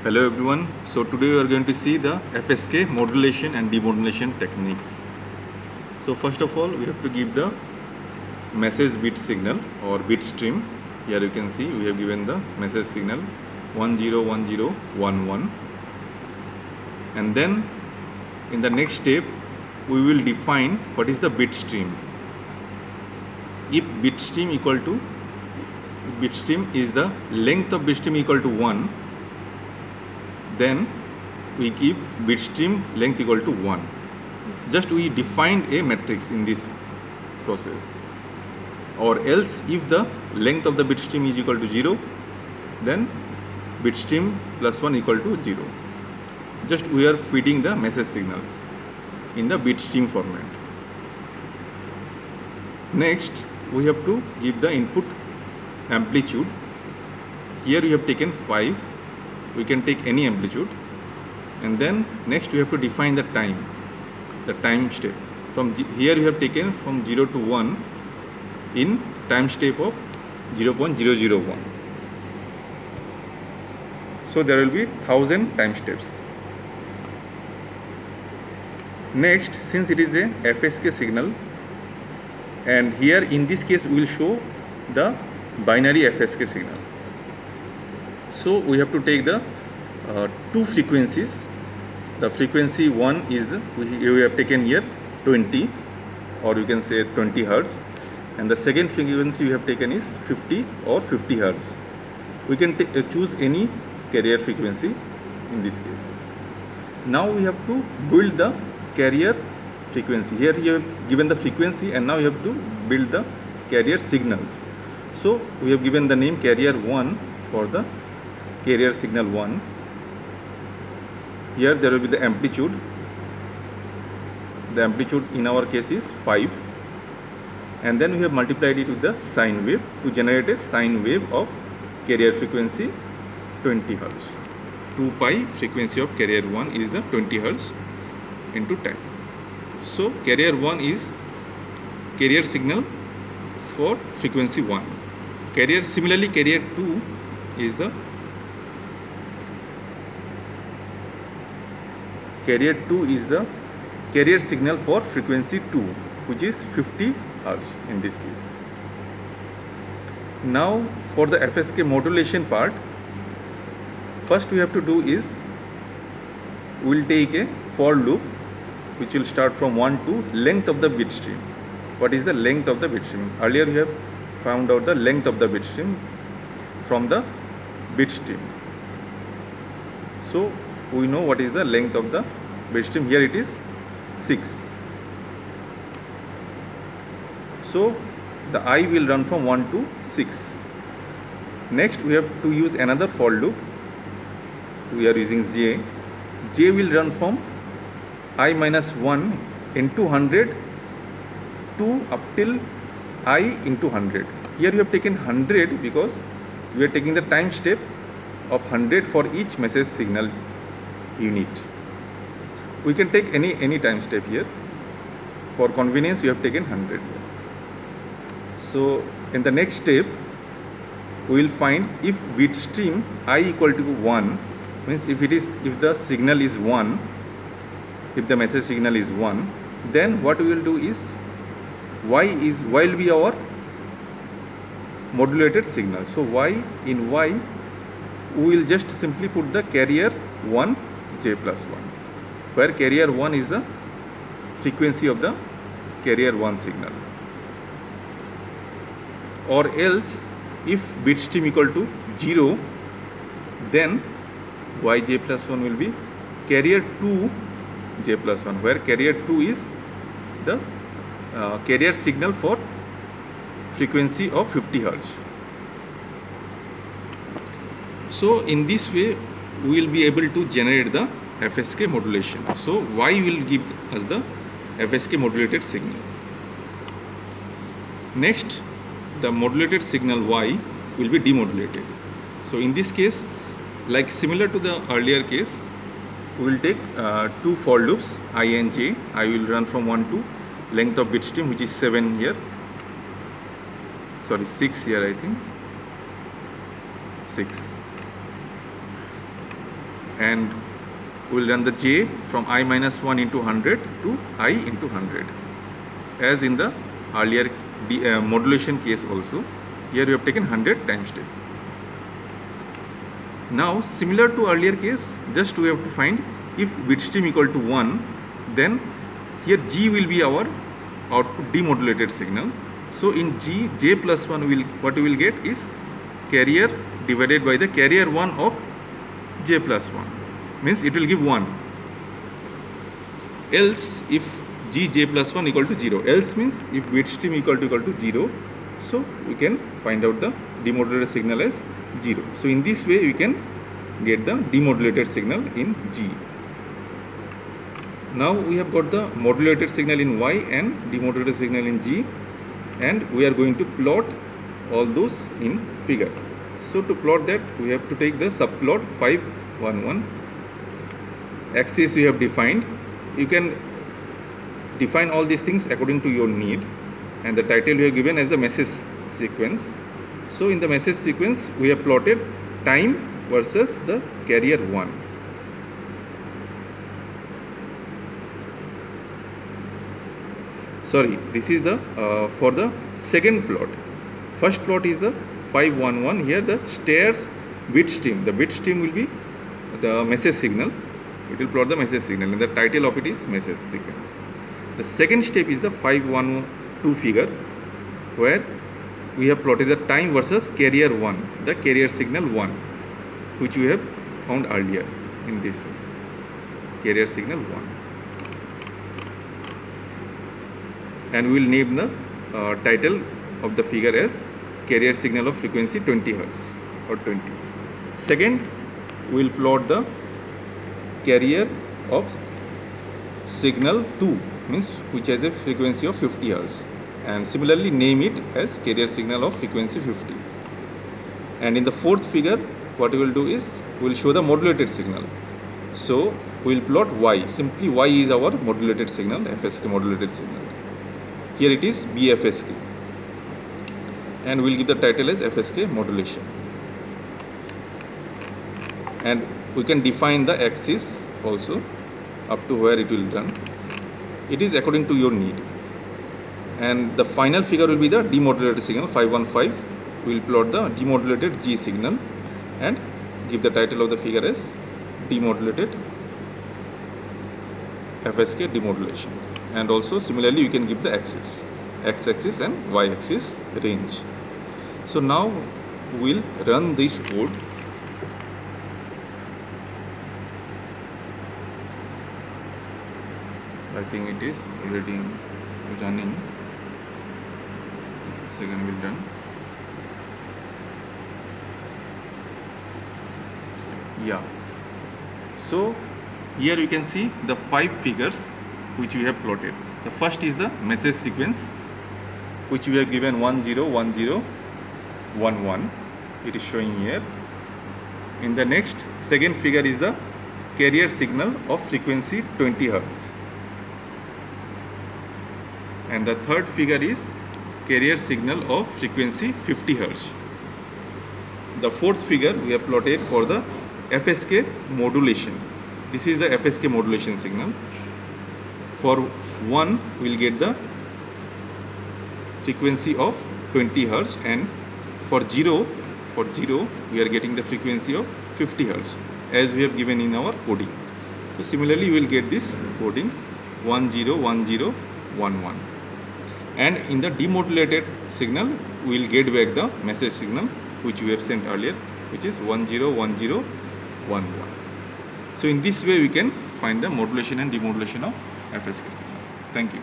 Hello everyone. So today we are going to see the FSK modulation and demodulation techniques. So first of all, we have to give the message bit signal or bit stream. Here you can see we have given the message signal 101011, and then in the next step we will define what is the bit stream. If bit stream is the length of bit stream equal to 1, then we keep bit stream length equal to 1. Just we defined a matrix in this process. Or else if the length of the bit stream is equal to 0, then bit stream plus 1 equal to 0. Just we are feeding the message signals in the bit stream format. Next we have to give the input amplitude. Here we have taken 5. We can take any amplitude, and then next we have to define the time step. From here we have taken from 0 to 1 in time step of 0.001. So there will be 1000 time steps. Next, since it is a FSK signal, and here in this case we will show the binary FSK signal. So we have to take the two frequencies. The frequency 1 is we have taken here 20, or you can say 20 Hertz, and the second frequency we have taken is 50 or 50 Hertz. We can choose any carrier frequency in this case. Now we have to build the carrier frequency. Here you have given the frequency, and now you have to build the carrier signals. So we have given the name carrier 1 for the carrier signal 1. Here there will be the amplitude. The amplitude in our case is 5, and then we have multiplied it with the sine wave to generate a sine wave of carrier frequency 20 Hz. 2 pi frequency of carrier 1 is the 20 Hz into 10. So carrier 1 is carrier signal for frequency 1. Similarly carrier 2 is the carrier signal for frequency 2, which is 50 Hz in this case. Now for the FSK modulation part, first we have to do is we will take a for loop which will start from 1 to length of the bit stream. What is the length of the bit stream? Earlier we have found out the length of the bit stream from the bit stream. So we know what is the length of the bit stream. Here it is 6. So the I will run from 1 to 6. Next we have to use another for loop. We are using J. J will run from I minus 1 into 100 to up till I into 100. Here we have taken 100 because we are taking the time step of 100 for each message signal unit. We can take any time step here. For convenience, we have taken 100 here. So in the next step, we will find if bit stream I equal to 1, means if the signal is 1, if the message signal is 1, then what we will do is Y will be our modulated signal. So in Y we will just simply put the carrier 1 J plus 1, where carrier 1 is the frequency of the carrier 1 signal. Or else if bit stream equal to 0, then Yj plus 1 will be carrier 2 J plus 1, where carrier 2 is the carrier signal for frequency of 50 Hz. So in this way we will be able to generate the FSK modulation. So Y will give us the FSK modulated signal. Next, the modulated signal Y will be demodulated. So in this case, like similar to the earlier case, we will take two for loops I and J. I will run from 1 to length of bit stream, which is 7 here. 6 here, I think. 6. and we will run the j from I minus 1 into 100 to I into 100, as in the earlier modulation case also. Here we have taken 100 time step. Now similar to earlier case, just we have to find if bit stream equal to 1, then here G will be our output demodulated signal. So in G, J plus 1 what we will get is carrier divided by the carrier 1 of J plus 1, means it will give 1. Else if G J plus 1 equal to 0, else means if bit stream equal to 0, so we can find out the demodulated signal as 0. So in this way we can get the demodulated signal in G. Now we have got the modulated signal in Y and demodulated signal in G, and we are going to plot all those in figure. So to plot that, we have to take the subplot 5, 1, 1. Axis we have defined. You can define all these things according to your need, and the title we have given as the message sequence. So in the message sequence, we have plotted time versus the carrier 1. Sorry, this is the for the second plot. First plot is the 511. Here the stairs bit stream. The bit stream will be the message signal. It will plot the message signal, and the title of it is message sequence. The second step is the 512 figure, where we have plotted the time versus carrier 1, the carrier signal 1, which we have found earlier in this carrier signal 1. And we will name the title of the figure as carrier signal of frequency 20 Hz or 20. Second, we will plot the carrier of signal 2, means which has a frequency of 50 Hz, and similarly name it as carrier signal of frequency 50. And in the fourth figure, what we will do is we will show the modulated signal. So we will plot Y. Simply Y is our modulated signal, FSK modulated signal. Here it is BFSK, and we will give the title as FSK modulation. And we can define the axis also up to where it will run. It is according to your need. And the final figure will be the demodulated signal 515. We will plot the demodulated G signal and give the title of the figure as demodulated FSK demodulation. And also similarly you can give the axis, x-axis and y-axis range. So now we'll run this code. I think it is already running. Second will run. Yeah. So here you can see the 5 figures which we have plotted. The first is the message sequence, which we have given 10 10 11. It is showing here. In the next, second figure is the carrier signal of frequency 20 Hz. And the third figure is carrier signal of frequency 50 Hz. The fourth figure we have plotted for the FSK modulation. This is the FSK modulation signal. For 1, we will get the frequency of 20 Hz, and for 0, we are getting the frequency of 50 Hz, as we have given in our coding. So similarly, you will get this coding 10 10 11. And in the demodulated signal, we will get back the message signal which we have sent earlier, which is 10 10 11. So in this way, we can find the modulation and demodulation of FSK signal. Thank you.